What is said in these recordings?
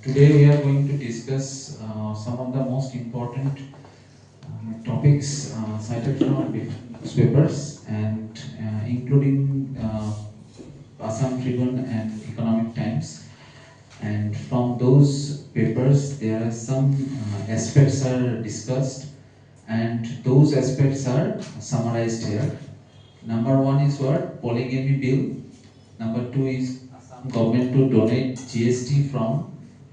Today we are going to discuss some of the most important topics cited from different newspapers and including Assam Tribune and Economic Times. And from those papers, there are some aspects are discussed, and those aspects are summarized here. Number one is what? Polygamy bill. Number two is government to donate GST from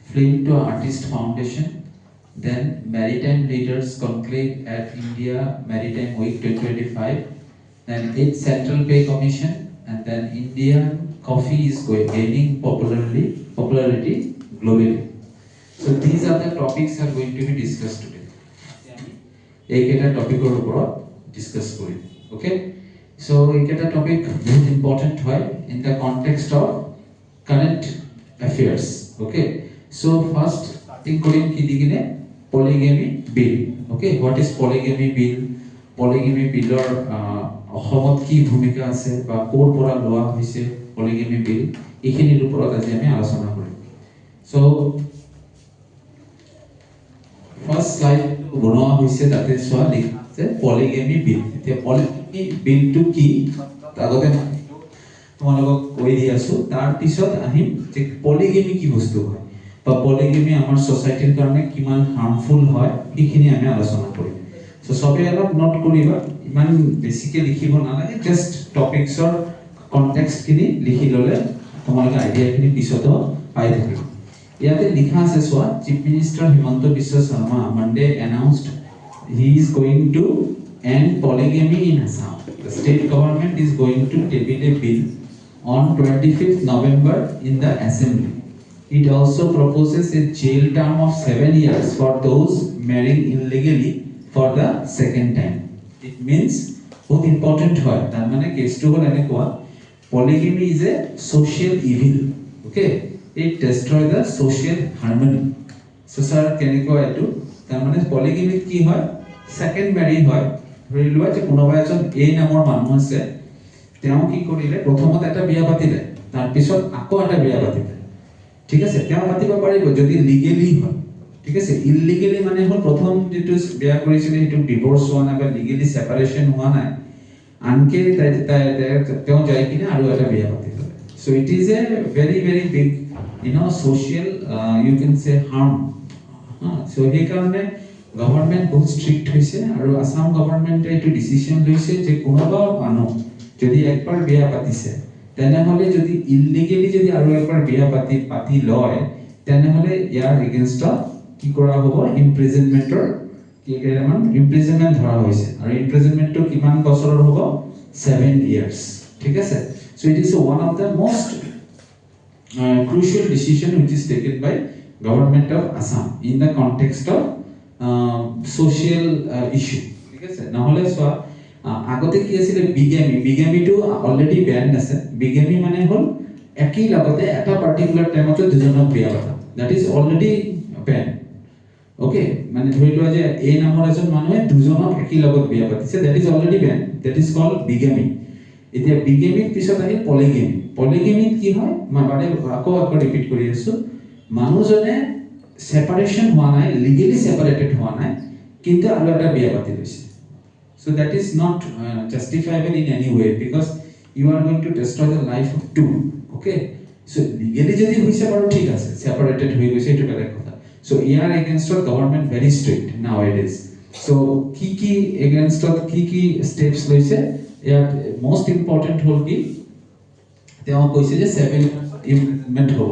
Film to Artist Foundation. Then Maritime Leaders Conclave at India Maritime Week 2025. Then 8th Central Pay Commission. And then Indian coffee is gaining popularity globally. So these are the topics are going to be discussed today. এইকেইটা টপিকৰ ওপৰত discuss কৰিম okay so এইকেইটা topic বহুত important হয় in the context of current affairs okay so first starting কৰিম কি দিগিনে polygamy bill okay what is polygamy bill polygamy বিলৰ অসমত কি ভূমিকা আছে বা কোৰ পৰা লোৱা হৈছে পলিগেমি বিল এইখিনিৰ ওপৰত আজি আমি আলোচনা কৰিম সো ফাৰ্স্ট স্লাইড বনোৱা হৈছে তাতে সোৱা লিখছে পলিগেমি বিল এতিয়া পলিগেমি বিলটো কি আগতে তোমালোকক কৈ দি আছো তাৰ পিছত আহিম যে পলিগেমি কি বস্তু হয় বা পলিগেমি আমাৰ সোসাইটিৰ কাৰণে কিমান হাৰ্মফুল হয় এইখিনি আমি আলোচনা কৰিম সো সবে অলপ নোট কৰিবা ইমান বেছিকে লিখিব নালাগে জাস্ট টপিকছৰ কনটেক্সট খিনি লিখি ললে তোমালোকে আইডিয়াখিনি পিছত পাই থাকিব ইয়াতে লিখা আছে সোৱা chief minister Himanta Biswa Sarma Monday announced he is going to end polygamy in Assam. The state government is going to table a bill on 25th November in the assembly. It also proposes a jail term of 7 years for those marrying illegally for the second time. It means बहुत important হয় তার মানে কেসটো হল এনেকুৱা polygamy is a social evil okay it destroy the social harmony so sir কেনেকুৱা এটো তাৰ মানে polygamy কি হয় সেকেন্ড ম্যাৰি হয় ধৰি লোৱা যে কোনোবা এজন এই নামৰ মানুহ আছে তেওঁ কি কৰিলে প্ৰথমত এটা বিয়া পাতিলে তাৰ পিছত আকৌ এটা বিয়া পাতিলে ঠিক আছে তেওঁ পাতিব পাৰিব যদি লিগেলি হয় ঠিক আছে ইলিগেলি মানে হল প্ৰথম যেটো বিয়া কৰিছিল হেতু ডিভোৰ্স হোৱা নাই বা লিগেলি সেপাৰেশন হোৱা নাই আনকে তেওঁ যাই কিনে আৰু এটা বিয়া পাতিলে so it is a very big social you can say harm so he karone government বহুত strict হৈছে আৰু আসাম গভৰ্নমেন্টে এটো ডিসিশন লৈছে যে কোনোবা মানুহ যদি একবাৰ বিয়া পাতিছে তেনেহলে যদি ইলিগেলি যদি আৰু একবাৰ বিয়া পাতি লয় তেনেহলে ইয়াৰ এগেইনষ্ট কি কৰা হ'ব ইমপ্ৰিজনমেন্টৰ কি কেইটামান ইমপ্ৰিজনমেন্ট ধৰা হৈছে আৰু ইমপ্ৰিজনমেন্টটো কিমান বছৰৰ হ'ব 7 years ঠিক আছে so it is one of the most crucial decision which is taken by government of Assam in the context of social issue ঠিক আছে নহলে সোৱা আগতে কি আছিল বিগেমি টু অলৰেডি ব্যান আছে বিগেমি মানে হল একই লগতে এটা পাৰ্টিকুলাৰ টাইমতে দুজনক বিয়া পাতা that is already ban okay মানে ধৰি লোৱা যে এই নামৰ এজন মানুহে দুজনক একই লগত বিয়া পাতিছে that is already ban that is called bigamy এতিয়া বিগেমিৰ পিছত আহিল পলিগেমি কি হয় মানে আকৌ ৰিপিট কৰি আছো মানুহজনে সেপাৰেশন হোৱা নাই লিগেলি সেপাৰেটেড হোৱা নাই কিন্তু আৰু এটা বিয়া পাতি লৈছে so that is not justifiable in any way because you are going to destroy the life of two okay so legally যদি হইছে বাৰু ঠিক আছে separated হৈ গৈছে এটো বেলেগ কথা so ইয়াৰ against government very strict nowadays so কি against কি steps লৈছে ইয়াত most important হল কি তেওঁ কৈছে যে 7 implement হ'ব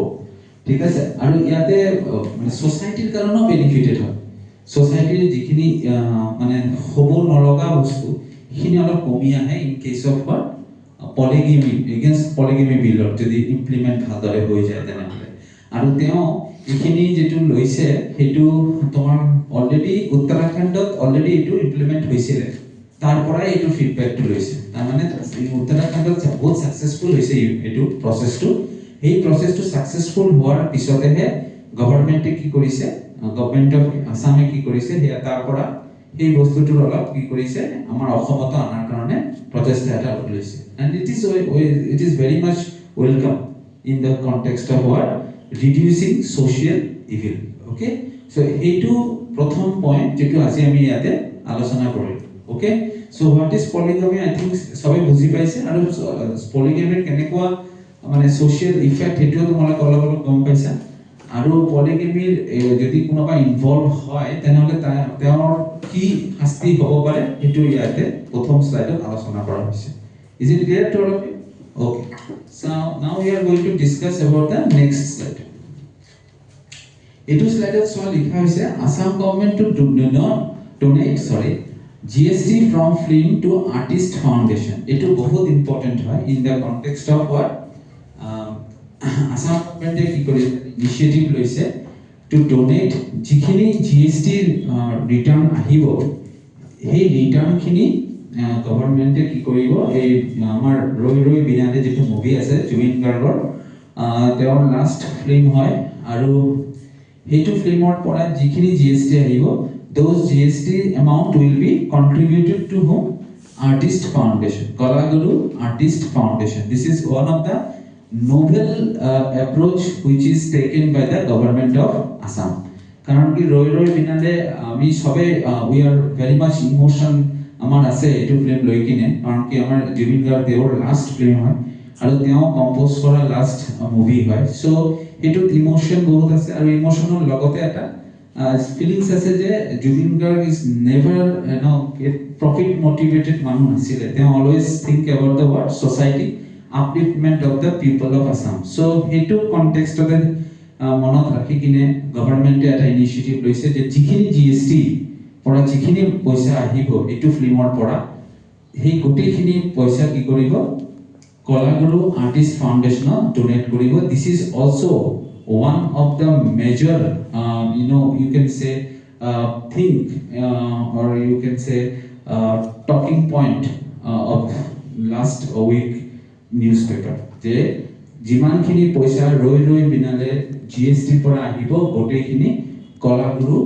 ঠিক আছে আৰু ইয়াতে মানে সোসাইটিৰ কাৰণেও বেনিফিটেড হয় সোসাইটিৰ যিখিনি মানে হ'ব নলগা বস্তু হিনি অলপ কমি আহে in case of polygamy against polygamy বিলৰ যদি ইমপ্লিমেন্ট ভালদৰে হৈ যায় তেনেহলে আৰু তেওঁ এইখিনি যেটো লৈছে হেতু তোমাৰ অলৰেডি উত্তৰাখণ্ডত অলৰেডি এটো ইমপ্লিমেন্ট হৈছিল তাৰ পৰা এটো ফিডব্যাকটো লৈছে তাৰ মানে উত্তৰাখণ্ডত বহুত সাকসেসফুল হৈছে এটো প্ৰসেসটো এই প্ৰসেসটো সাকসেসফুল হোৱাৰ পিছতেহে গভৰ্নমেন্টে কি কৰিছে গভৰ্নমেন্ট অফ আসামে কি কৰিছে হেয়া তাৰ পৰা এই বস্তুটোৰ অলপ কি কৰিছে আমাৰ অসমত আনাৰ কাৰণে প্ৰচেষ্টা এটা লৈছে and it is very much welcome in the context of what reducing social evil. Okay, so এইটো প্ৰথম পইণ্ট যেটো আজি আমি ইয়াতে আলোচনা কৰিম. Okay, so what is polygamy? I think সবাই বুজি পাইছে আৰু polygamy কেনেকুৱা মানে social effect হেটো তোমালোকে অলপ অলপ গম পাইছা. আৰু পলিগেমিৰ যদি কোনোবা ইনভলভ হয় তেনেহলে তেওঁৰ কি শাস্তি হ'ব পাৰে হেতু ইয়াতে প্ৰথম স্লাইডত আলোচনা কৰা হৈছে. Is it clear to all of you? Okay. So now we are going to discuss about the next slide. Etu slide so likha hoise Assam government to do not donate GST from film to artist foundation. Etu bahut important hoy in the context of what Assam government ki kori initiative loise to donate jikhini GST return ahibo he return khini government ki koribo ei amar roi roi binale jeto movie ase Jubin Gargar their last film hoy aru hetu film or pora jikhini GST ahibo those GST amount will be contributed to whom? Artist Foundation, Kalaguru Artist Foundation. This is one of the novel approach which is taken by the government of Assam. Karon ki roi roi binale ami sobe we are very much emotion amar ase etu film loi kine karon ki amar Jubin Garg their last film hoy aru teo compose kora last movie hoy so etu emotion bahut ase aru emotional logote eta feelings ase je Jubin Garg is never profit motivated manu asile they always think about the what society upliftment of the people of Assam. So hetu context of the monot rakhi kine government eta initiative loise je jikhini GST pora jikhini paisa ahibo etu film or pora hei goti khini paisa ki koribo Kalaguru Artist Foundation donate koribo. This is also one of the major you can say think or you can say talking point of last week newspaper je jiman khini paisa roi roi binale GST pora ahibo gote khini Kalaguru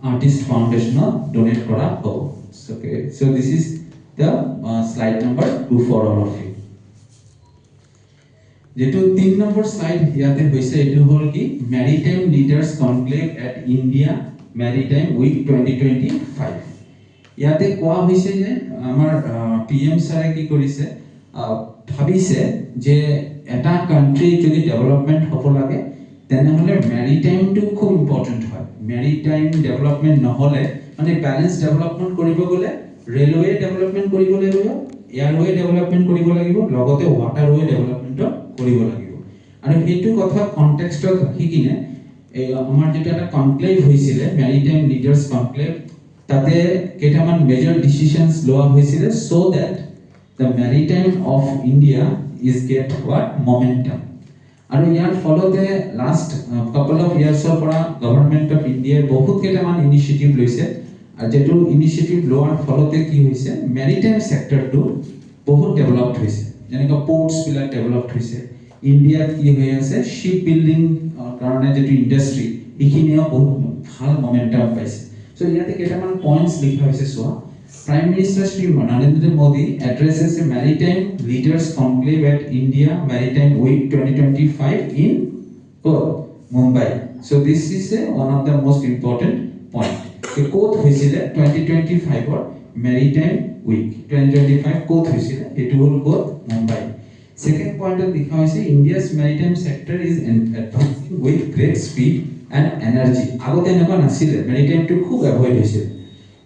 Artist Foundation donate kora hobo. Okay, so this is the slide number 2 for all of you. যেটো 3 number slide ইয়াতে হৈছে এটো হল কি Maritime Leaders Conclave at India Maritime Week 2025 ইয়াতে কোৱা হৈছে যে আমাৰ PM স্যাৰে কি কৰিছে ভাবিছে যে এটা কান্ট্ৰি যদি ডেভেলপমেন্ট হ'ব লাগে তেনেহলে মেৰিটাইম টু খুব ইম্পৰ্টেন্ট হয় মেৰিটাইম ডেভেলপমেন্ট নহলে মানে ব্যালেন্স ডেভেলপমেন্ট কৰিব গলে ৰেলৱে ডেভেলপমেন্ট কৰিব লাগিব এয়াৰৱে ডেভেলপমেন্ট কৰিব লাগিব লগতে ওয়াটাৰৱে ডেভেলপমেন্ট কৰিব লাগিব আৰু হেতু কথা কনটেক্সটত ৰাখি কিনে আমাৰ যেটা এটা কনক্লেভ হৈছিল মেৰিটাইম লিডাৰ্স কনক্লেভ তাতে কেইটামান মেজৰ ডিসিশনস লোৱা হৈছিল so that the maritime of India is get what momentum আৰু ইয়াৰ ফলতে last couple of years পৰা government of India বহুত কেইটামান ইনিশিয়েটিভ লৈছে আৰু যেটো ইনিশিয়েটিভ লোৱাৰ ফলতে কি হৈছে maritime sector টো বহুত ডেভেলপড হৈছে যেনেকৈ ports বিলাক ডেভেলপড হৈছে ইন্ডিয়া কি হৈ আছে শিপ বিল্ডিং কাৰণে যেটো ইন্ডাষ্ট্ৰি ইখিনিও বহুত ভাল মোমেন্টাম পাইছে সো ইয়াতে কেইটামান পইণ্টস লিখা হৈছে সোৱা Prime Minister Shri Narendra Modi addresses a Maritime Leaders Conclave at India Maritime Week 2025 in Mumbai. So this is one of the most important point. The quote hoisile 2025 or Maritime Week 2025 quote hoisile it will go Mumbai. Second point of likha hoise India's maritime sector is advancing with great speed and energy. Agote enaka nasile maritime to khub avoid hoisile.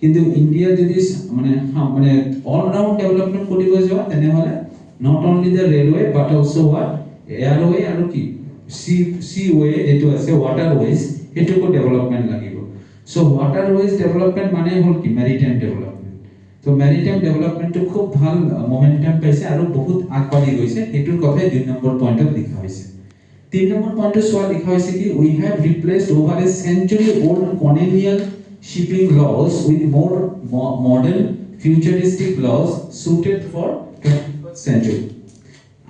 কিন্তু India যদি মানে all round development কৰিব যাও তেনেহলে not only the railway but also what Airways আৰু কি সি way যেটো আছে ওয়াটাৰৱেজ এটোকো ডেভেলপমেন্ট লাগিব সো ওয়াটাৰৱেজ ডেভেলপমেন্ট মানে হল কি মেৰিটাইম ডেভেলপমেন্ট তো মেৰিটাইম ডেভেলপমেন্টটো খুব ভাল মোমেন্টাম পাইছে আৰু বহুত আগবাঢ়ি গৈছে এটোৰ কথা 2 নম্বৰ পইণ্টত লিখা হৈছে 3 নম্বৰ পইণ্টত সোৱা লিখা হৈছে কি we have replaced over a century old colonial shipping laws with more modern futuristic laws suited for 21st century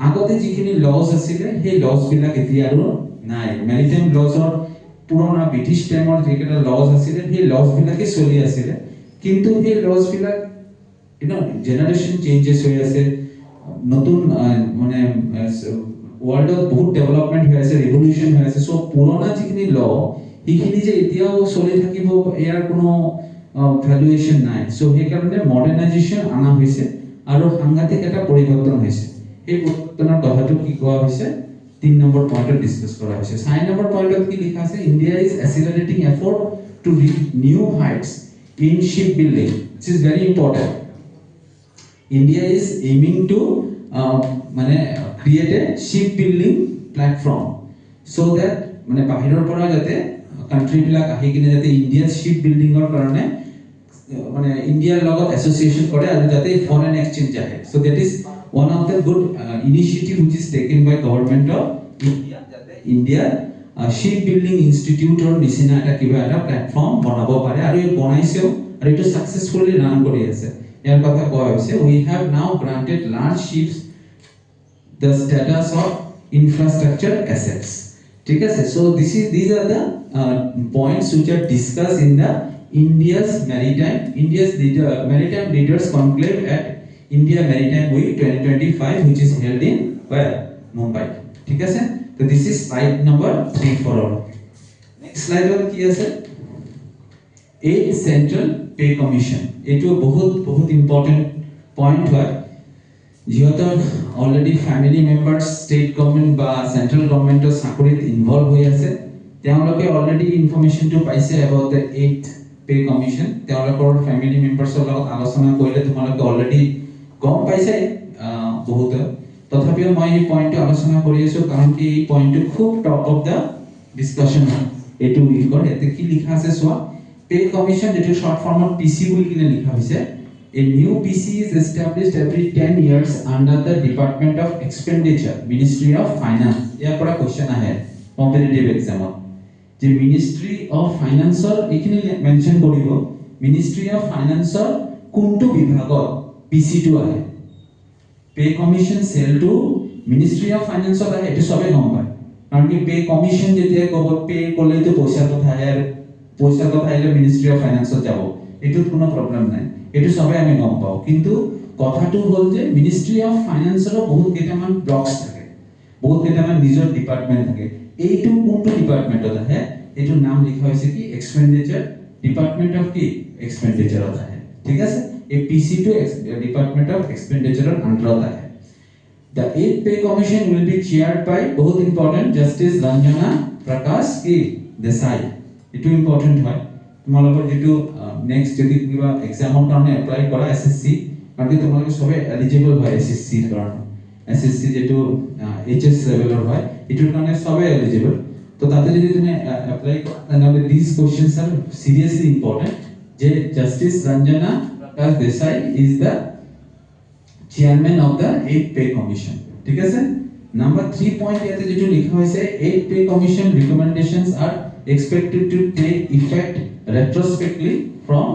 agote jikhini laws asile he laws bila etiaru nai maritime laws or purona british time or jeketa laws asile he laws bila ke choli asile kintu he laws bila generation changes hoy ase notun mane ওয়ার্ল্ডত বহুত development হৈ আছে ৰিভলিউশন হৈ আছে so পুৰণা যিখিনি ল এইখিনি যে এতিয়াও চলি থাকিব ইয়াৰ কোনো ভ্যালুয়েশন নাই সো সেই কাৰণে মডাৰ্নাইজেশন আনা হৈছে আৰু সাংঘাতিক এটা পৰিৱৰ্তন হৈছে এই পৰিৱৰ্তনৰ কথাটো কি কোৱা হৈছে 3 নম্বৰ পইণ্টত ডিসকাস কৰা হৈছে 4 নম্বৰ পইণ্টত কি লিখা আছে India is accelerating effort to reach new heights in ship building which is very important India is aiming to create a shipbuilding platform so that bahirar pora jate country bilak ahi kine jate India shipbuilding or karone India logot association kore aru jate foreign exchange ahe so that is one of the good initiative which is taken by government of India jate India shipbuilding institute or nisina eta kiba eta platform banabo pare aru ei banaiseo aru eto successfully run kori ase er kotha koa hoise we have now granted large ships the status of infrastructure assets ठीक है so these are the points which are discussed in the India's maritime leaders conclave at India Maritime Week 2025 which is held in where Mumbai ठीक है so this is slide number 3 for all next slide और की है 8 central pay commission एटो बहुत important point है जिहतर already family members state government বা central government or চাকৰিত involved হৈ আছে তেওঁলোকে already information to পাইছে about the 8th pay commission তেওঁলোকৰ family members লগত আলোচনা কৰিলে তোমালোকে already গম পাইছে বহুত তথাপিও মই এই পইণ্টটো আলোচনা কৰি আছো কাৰণ কি এই পইণ্টটো খুব টপ অফ দা ডিসকাশন এটো উইকৰ এতে কি লিখা আছে সোৱা pay commission যেটো শর্ট ফর্মত PC বুলি কিনে লিখা হৈছে A new PC is established every 10 years under the Department of Expenditure, Ministry of Finance. यह पड़ा क्वेश्चन है competitive exam में. जो Ministry of Finance और एक ने mention करियो Ministry of Finance और कुंटू विभागों PC टू है. Pay commission sell to Ministry of Finance और है इट सबे कम है. कारण कि pay commission जितने को pay कोले तो पैसा तो था यार पैसा तो था ये Ministry of Finance और जाओ. इटू कोनो प्रॉब्लम नहीं. এটো সবাই আমি গম পাও কিন্তু কথাটো হল যে মিনিষ্ট্রি অফ ফাইনান্সৰ বহুত কেইটামান ব্লকস থাকে বহুত কেইটামান নিজৰ ডিপাৰ্টমেন্ট থাকে এইটো কোনটো ডিপাৰ্টমেন্টত আহে এইটো নাম লিখা হৈছে কি এক্সপেন্ডিচাৰ ডিপাৰ্টমেন্ট অফ কি এক্সপেন্ডিচাৰত আহে ঠিক আছে এই পিসি টু ডিপাৰ্টমেন্ট অফ এক্সপেন্ডিচাৰৰ আন্ডাৰত আহে The 8th pay commission will be chaired by बहुत important Justice Ranjana Prakash ki Desai itu important হয় তোমালোকৰ যেটো নেক্সট যদি কিবা এক্সামৰ কাৰণে এপ্লাই কৰা এসএসসি কাৰণ তোমালোকে সবে এলিজিবল হয় এসএসসি ৰ কাৰণে এসএসসি যেটো এইচএস লেভেলৰ হয় এটোৰ কাৰণে সবে এলিজিবল তো তাতে যদি তুমি এপ্লাই কৰা তাহলে these questions are seriously important যে Justice Ranjana Prakash Desai is the chairman of the 8th pay commission ঠিক আছে নাম্বার 3 পয়েন্ট ইয়াতে যেটো লিখা হৈছে 8th pay commission recommendations are expected to take effect retrospectively from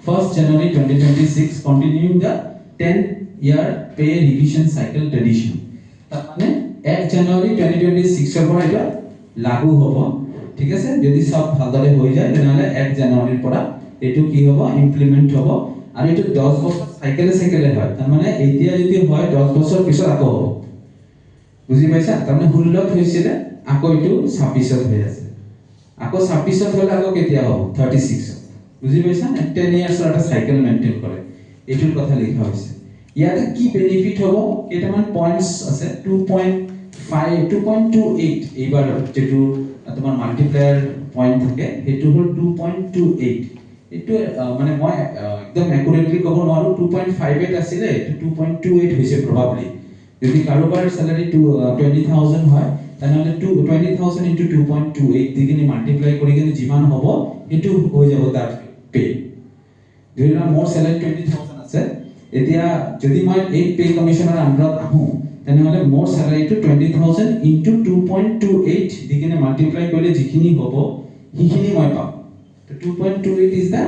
1st January 2026 continuing the 10-year pay revision cycle tradition মানে 1 জানুয়ারি 2026 এর পৰা এটা লাগু হ'ব ঠিক আছে যদি সব ভালদৰে হৈ যায় তেনহলে 1 জানুয়াৰিৰ পৰা এটো কি হ'ব ইমপ্লিমেন্ট হ'ব আৰু এটো 10 বছৰ সাইকেলে হয় তাৰ মানে এতিয়া যদি হয় 10 বছৰ পিছত আকৌ হ'ব বুজি পাইছা তাৰ মানে 16 হৈছিল আকৌ এটো 26 হৈ আছে আকৌ 26 হলে আকৌ কেতিয়া হ'ব 36 বুজি পাইছা 10 ইয়ার্স এর একটা সাইকেল মেইনটেইন করে এটোর কথা লেখা হৈছে ইয়াতে কি বেনিফিট হ'ব কেটামান পয়েন্টস আছে 2.28 এইবাৰ যেটো তোমাৰ মাল্টিপ্লায়াৰ পয়েন্ট থাকে হেতু হল 2.28 এটো মানে মই একদম একুৰেটলি ক'ব নোৱাৰো 2.58 আছিল এটো 2.28 হৈছে প্ৰবাবলি যদি কাৰোবাৰ স্যালাৰি 20000 হয় তাহলে 20000 into 2.28 দিগিনি মাল্টিপ্লাই কৰি কিনে যিমান হ'ব এটো হৈ যাব তাৰ পে যদি মোৰ স্যালাৰি 20000 আছে এতিয়া যদি মই 8 পে কমিশনৰ আন্ডাৰত আহো তেনহলে মোৰ স্যালাৰিটো 20000 into 2.28 দিগিনি মাল্টিপ্লাই কৰিলে যিখিনি হ'ব হিখিনি মই পাম তো 2.28 is the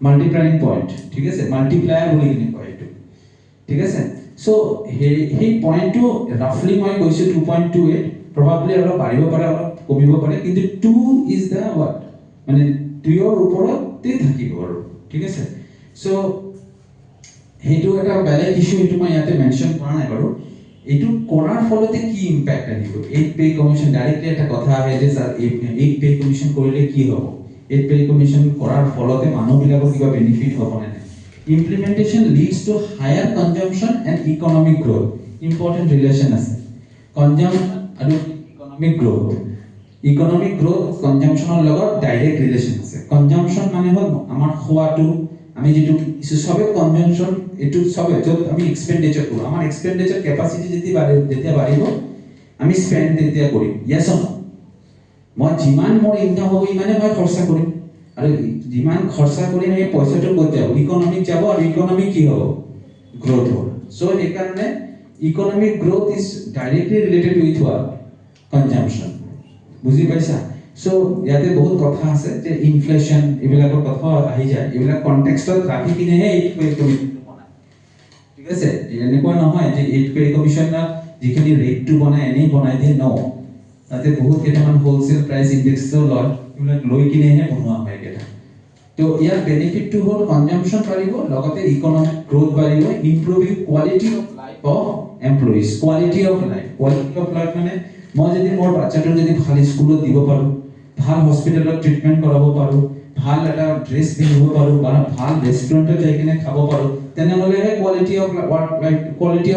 multiplying point ঠিক আছে মাল্টিপ্লায়াৰ বুলি কিনে কয় এটো ঠিক আছে সো হে পয়েন্টটো ৰাফলি মই কৈছো 2.28 probably অলপ বাঢ়িব পাৰে অলপ কমিব পাৰে কিন্তু 2 is the what মানে 2 ৰ ওপৰতে থাকিব আৰু ঠিক আছে সো হেতু এটা বেলেগ ইস্যু এটো মই ইয়াতে মেনশন কৰা নাই বাৰু এইটো কৰাৰ ফলতে কি ইম্প্যাক্ট আহিব 8 পে কমিশন ডাইৰেক্টলি এটা কথা আহে যে স্যাৰ 8 পে কমিশন কৰিলে কি হ'ব 8 পে কমিশন কৰাৰ ফলতে মানুহবিলাকৰ কিবা বেনিফিট হ'ব নে নাই implementation leads to higher consumption and economic growth important relation আছে consumption আৰু economic growth consumptionৰ লগত ডাইৰেক্ট ৰিলেশন আছে consumption মানে হ'ল আমাৰ খোৱাটো আমি যেটো ইসু সবে কনজাম্পশন এটু সবে যত আমি এক্সপেন্ডিচাৰ কৰো আমাৰ এক্সপেন্ডিচাৰ ক্যাপাসিটি যেতিয়া বাঢ়িব আমি স্পেন্ড তেতিয়া কৰিম ইয়েস অৰ নো মই যিমান মোৰ ইনকাম হ'ব ইমানে মই খৰচা কৰিম আৰু যিমান খৰচা কৰিম এই পইচাটো ক'ত যাব ইকোনমিক যাব আৰু ইকোনমিক কি হ'ব গ্ৰোথ হ'ব সো এই কাৰণে economic growth is directly related with what consumption বুজি পাইছা সো ইয়াতে বহুত কথা আছে যে ইনফ্লেশন এবিলাকৰ কথা আহি যায় এবিলাক কনটেক্সটত ৰাখি কিনেহে এই কমিশন বনায় ঠিক আছে এনেকুৱা নহয় যে এই কমিশন যিখিনি ৰেটটো বনায় এনেই বনাই দিয়ে ন তাতে বহুত কেইটামান হোলসেল প্ৰাইস ইনডেক্সও লয় এবিলাক লৈ কিনেহে বনোৱা হয় এটা তো ইয়াৰ বেনিফিটটো হ'ল কনজাম্পশন বাঢ়িব লগতে ইকোনমিক গ্ৰোথ বাঢ়িব improving quality of life of employees quality of life মানে মই যদি মোৰ বাচ্চাটো যদি ভাল স্কুলত দিব পাৰো ভাল হস্পিটেলত ট্ৰিটমেন্ট কৰাব পাৰো ভাল এটা ড্ৰেছ পিন্ধিব পাৰো বা ভাল ৰেষ্টুৰেণ্টত যাই কিনে খাব পাৰো তেনেহলে কোৱালিটি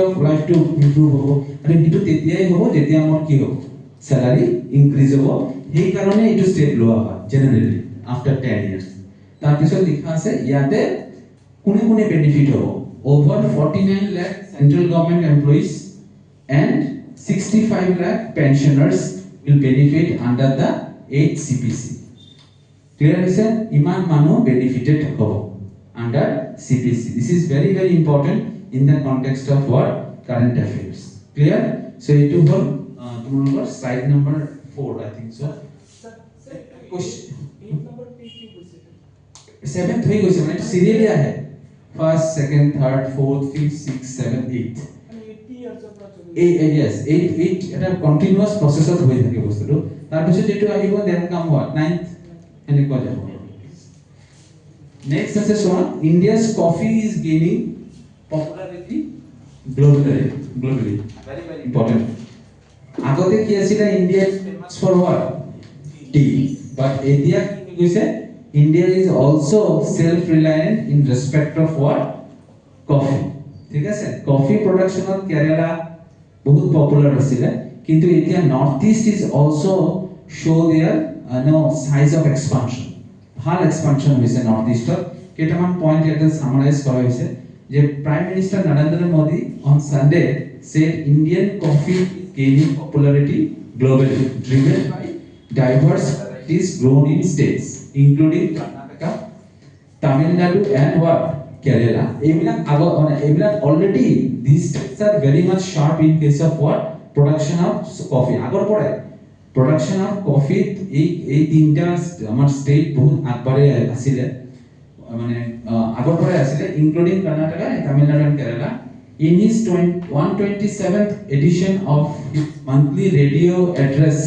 অফ লাইফটো ইমপ্ৰুভ হ'ব আৰু সেইটো তেতিয়াই হ'ব যেতিয়া আমাৰ কি হ'ব স্যালাৰি ইনক্ৰিজ হ'ব সেই কাৰণে এইটো ষ্টেপ লোৱা হয় জেনাৰেলি আফটাৰ 10 ইয়াৰ্স তাৰ পিছত লিখা আছে ইয়াতে কোনে কোনে বেনিফিট হ'ব over 49 lakh central government employees and 65 lakh pensioners will benefit under the 8 CPC. Clear is it? Iman manu benefited hobo under CPC. This is very very important in the context of what current affairs. Clear? So it to hold tomorrow slide number 4 I think so. Question 8 number page ki question 7th hoyi question mane serial ya hai first second third fourth fifth sixth seventh eighth yes 8 এটা continuous প্রসেসত হৈ থাকে বস্তুটো তাৰ পিছত যেটো আহিব then কাম হয় 9th এনেকুৱা যাব নেক্সট আছে সোনা ইন্ডিয়া's coffee is gaining popularity globally very very important আগতে কি আছিল India famous for what tea but এতিয়া কি কৈছে India is also self reliant in respect of what coffee ঠিক আছে কফি প্ৰডাকশনত কেৰালা বহুত পপুলাৰ আছিল কিন্তু এতিয়া North East is also show their size of expansion ভাল এক্সপানশন হৈছে নর্থ ইস্টত কেইটামান পয়েন্ট এটা সামাৰাইজ কৰা হৈছে যে prime minister Narendra Modi on Sunday said Indian coffee is gaining popularity globally driven by diverse varieties grown in states including Karnataka, Tamil Nadu and what Kerala. Ebilak already these states are very much sharp in case of what production of coffee. Agor pore production of coffee ei tinta amar state bahut agbare asile mane agor pore asile including Karnataka, Tamil Nadu and Kerala. In his 127th edition of his monthly radio address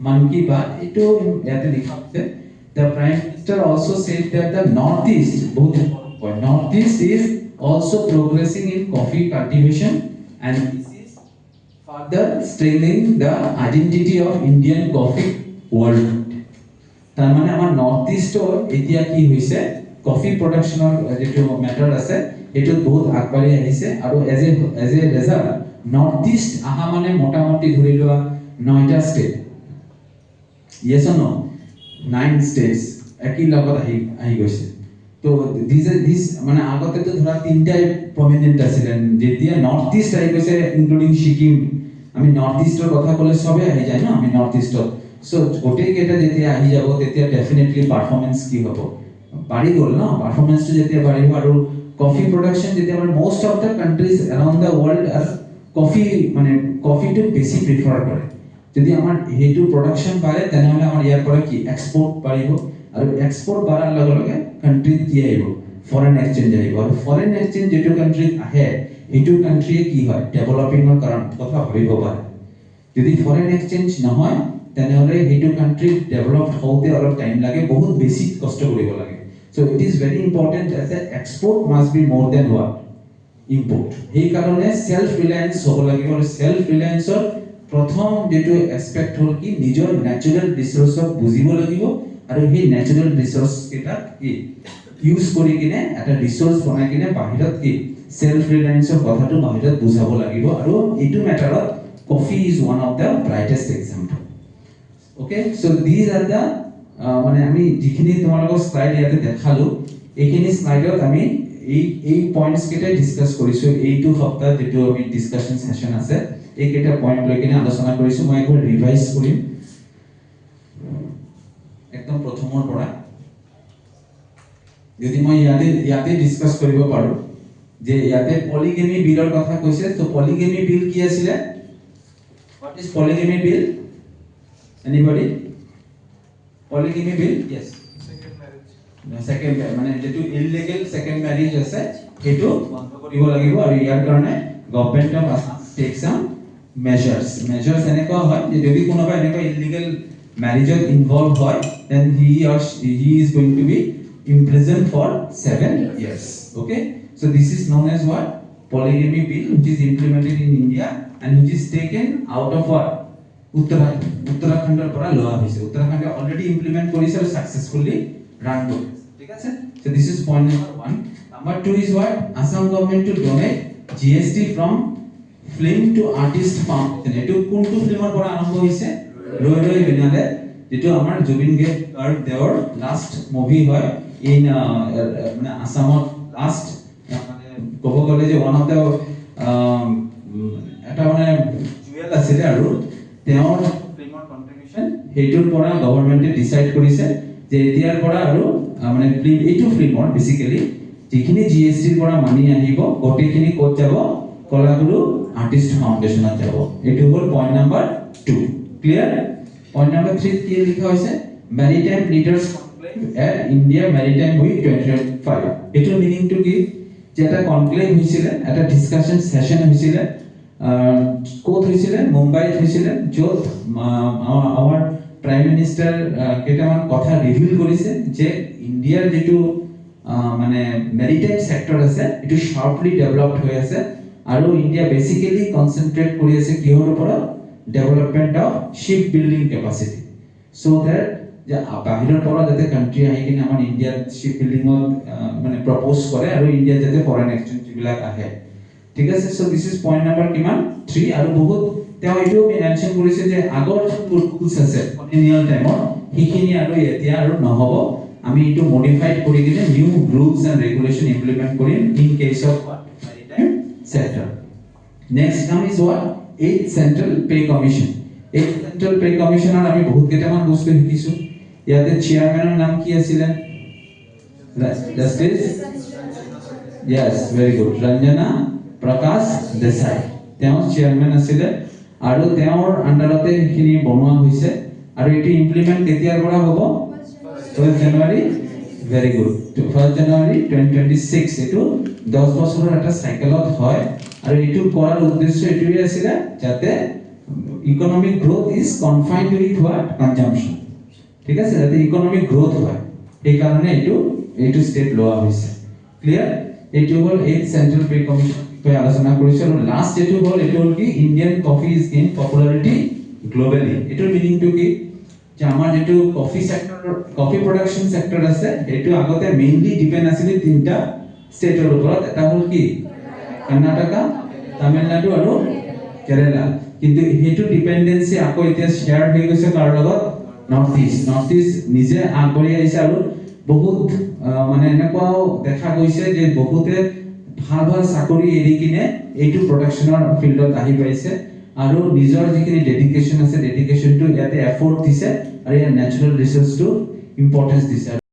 Man Ki Baat eto yate likha ase the Prime Minister also said that the Northeast, Northeast is also progressing in coffee cultivation and this is further strengthening the identity of Indian coffee worldwide. তার মানে আমার Northeast এতিয়া কি হইছে coffee প্ৰোডাকশনৰ যেটো ম্যাটাৰ আছে এটো বহুত আগবাঢ়ি আহিছে আৰু এজ এ ৰেজাল্ট Northeast আহা মানে মোটামুটি ধৰি লোৱা 9টা state yes or no 9 states একই লগত আহি গৈছে তো দিস মানে আগতে তো ধৰা তিনটাই প্ৰমিনেন্ট আছিলেন যেতিয়া নৰ্থ ইস্ট আহি গৈছে ইনক্লুডিং সিকিম আমি নৰ্থ ইস্টৰ কথা কলে সবে আহি যায় না আমি নর্থ ইস্টত সো গোটেই কেটা যেতিয়া আহি যাব তেতিয়া ডেফিনেটলি পারফরম্যান্স কি হ'ব বাঢ়ি গ'ল না পারফরম্যান্সটো যেতিয়া বাঢ়িব আৰু কফি প্ৰডাকশন যেতিয়া মানে most of the countries around the world আৰ কফি মানে কফিটো বেছি প্ৰিফাৰ কৰে যদি আমাৰ হেতু প্ৰডাকশন বাঢ়ে তেনেহলে আমাৰ ইয়াৰ পৰা কি এক্সপোৰ্ট বাঢ়িব আৰু এক্সপোৰ্ট বাঢ়াৰ লগে লগে কান্ট্ৰি কি আহিব ফৰেন এক্সচেঞ্জ আহিব আৰু ফৰেন এক্সচেঞ্জ যেটো কান্ট্ৰি আহে হেতু কান্ট্ৰি কি হয় ডেভেলপিংৰ কাৰণ কথা ভাবিব পাৰে যদি ফৰেন এক্সচেঞ্জ নহয় তেনেহলে হেতু কান্ট্ৰি ডেভেলপ হওঁতে অলপ টাইম লাগে বহুত বেছি কষ্ট কৰিব লাগে so it is very important that the export must be more than what import এই কারণে সেলফ রিলায়েন্স হ'ব লাগিব আৰু সেলফ ৰিলায়েন্সৰ প্ৰথম যেটো এসপেক্ট হল কি নিজৰ ন্যাচাৰাল ৰিসোৰ্সক বুজিব লাগিব আৰু সেই ন্যাচাৰাল ৰিসোৰ্স কেটা কি ইউজ কৰি কিনে এটা ৰিসোৰ্স বনাই কিনে বাহিৰত কি সেলফ ৰিলায়েন্সৰ কথাটো বাহিৰত বুজাব লাগিব আৰু এইটো মেটাৰত coffee is one of the brightest example okay so this are the মানে আমি যিখিনি তোমালোকক স্লাইড ইয়াতে দেখালো এইখিনি স্লাইডত আমি এই পয়েন্টস কেটা ডিসকাস কৰিছো এইটো সপ্তাহ যেটো আমি ডিসকাশন সেশন আছে এই কেটা পয়েন্ট লৈ কিনে আলোচনা কৰিছো মই একবাৰ ৰিভাইজ কৰিম একদম প্ৰথমৰ পৰা যদি মই ইয়াতে ডিসকাস কৰিব পাৰো যে ইয়াতে পলিগেমি বিলৰ কথা কৈছে তো পলিগেমি বিল কি আছিল what is polygamy bill anybody polygamy bill yes second মানে যেটো ইললিগেল সেকেন্ড ম্যারেজ আছে এটো বন্ধ কৰিব লাগিব আৰু ইয়াৰ কাৰণে government of Assam take some measures এনেকুৱা হয় যে যদি কোনোবা এনেকুৱা ইললিগেল ম্যারেজত ইনভলভ হয় then he is going to be imprisoned for 7 years okay so this is known as what polygamy bill which is implemented in India and which is taken out of what Uttarakhand পৰা লোৱা হৈছে Uttarakhand already implement কৰিছে আৰু successfully run কৰিছে ঠিক আছে so this is point number 1 number 2 is what Assam government to donate GST from film to artist foundation এটো কোনটো ফিল্মৰ পৰা আৰম্ভ হৈছে ৰৈ ৰৈ বিনালে যেটো আমাৰ জুবিন গাৰ্গ দেৱৰ লাষ্ট মুভি হয় ইন মানে আসামত লাষ্ট মানে ক'ব গ'লে যে ওয়ান অফ দ্য এটা মানে জুৱেল আছিল আৰু তেওঁৰ ফিল্মৰ কন্ট্ৰিবিউশন হেইটোৰ পৰা গভৰ্নমেন্টে ডিসাইড কৰিছে যে এতিয়াৰ পৰা আৰু মানে এইটো ফিল্মৰ বেসিক্যালি যিখিনি জিএসটিৰ পৰা মানি আহিব গোটেইখিনি ক'ত যাব কলাগুৰু আৰ্টিষ্ট ফাউন্ডেশনত যাব এইটো হ'ল point number 2 clear point number 3 কি লিখা হৈছে maritime leaders conclave at India maritime week 2025 এইটো মিনিংটো কি যে এটা কনক্লেভ হৈছিল এটা ডিসকাশন সেশন হৈছিল কোত হৈছিল মুম্বাইত হৈছিল য'ত আমাৰ প্ৰাইম মিনিষ্টাৰ কেইটামান কথা ৰিভিল কৰিছে যে ইণ্ডিয়াৰ যেটো মানে মেৰিটাইম সেক্টৰ আছে এটো শাৰ্পলি ডেভেলপড হৈ আছে আৰু ইণ্ডিয়া বেসিক্যালি কনসেন্ট্ৰেট কৰি আছে কিহৰ ওপৰত development of ship building capacity so that যে বাহিৰৰ পৰা যাতে কান্ট্ৰি আহি কিনে আমাৰ ইণ্ডিয়াৰ শিপ বিল্ডিংত মানে প্ৰপ'জ কৰে আৰু ইণ্ডিয়া যাতে ফৰেন এক্সচেঞ্জ বিলাক আহে ঠিক আছে so this is point number কিমান 3 আৰু বহুত তেওঁ এইটো মেনশন কৰিছে যে আগৰ ৰুলস আছে কলোনিয়াল টাইমৰ হিখিনি আৰু এতিয়া আৰু নহব আমি এইটো মডিফাইড কৰি কিনে new rules and regulation implement কৰিম in case of maritime sector next কাম is what 8th central pay commission 8th central pay কমিশনৰ আমি বহুত কেইটামান বস্তু শিকিছো ইয়াতে চেয়াৰম্যানৰ নাম কি আছিল justice yes very good Ranjana প্ৰকাশ দেসাই তেওঁ চেয়াৰম্যান আছিল আৰু তেওঁৰ আন্ডাৰতে খিনি বনোৱা হৈছে আৰু এটি ইমপ্লিমেন্ট কেতিয়াৰ পৰা হ'ব 1 জানুৱাৰী very good 1 জানুৱাৰী 2026 এটো 10 বছৰৰ এটা সাইকেলত হয় আৰু এটো কৰাৰ উদ্দেশ্য এটোই আছিল যাতে economic growth is confined with what consumption ঠিক আছে যাতে ইকোনমিক গ্ৰোথ হয় এই কাৰণে এটো স্টেপ লোৱা হৈছে ক্লিয়াৰ এটো হ'ল 8th central pay commission pay আলোচনা কৰিছো আৰু লাষ্ট এটো হ'ল কি Indian coffee is gain popularity globally এটোৰ মিনিংটো কি যে আমাৰ যেটো coffee sector coffee production sector আছে এটো আগতে মেইনলি ডিপেন্ড আছিল তিনটা ষ্টেটৰ ওপৰত এটা হ'ল কি কৰ্ণাটকা তামিলনাডু আৰু কেৰালা কিন্তু হেতু ডিপেন্ডেন্সি আকৌ এতিয়া শেয়াৰ হৈ গৈছে কাৰ লগত নৰ্থ ইষ্ট নিজে আগবঢ়ি আহিছে আৰু বহুত মানে এনেকুৱাও দেখা গৈছে যে বহুতে ভাল চাকৰি এৰি কিনে এইটো প্ৰডাকশনৰ ফিল্ডত আহি পাইছে আৰু নিজৰ যিখিনি ডেডিকেশন আছে ডেডিকেশনটো ইয়াতে এফৰ্ট দিছে আৰু ইয়াৰ ন্যাচাৰাল ৰিসোৰ্সটো ইম্পৰ্টেন্স দিছে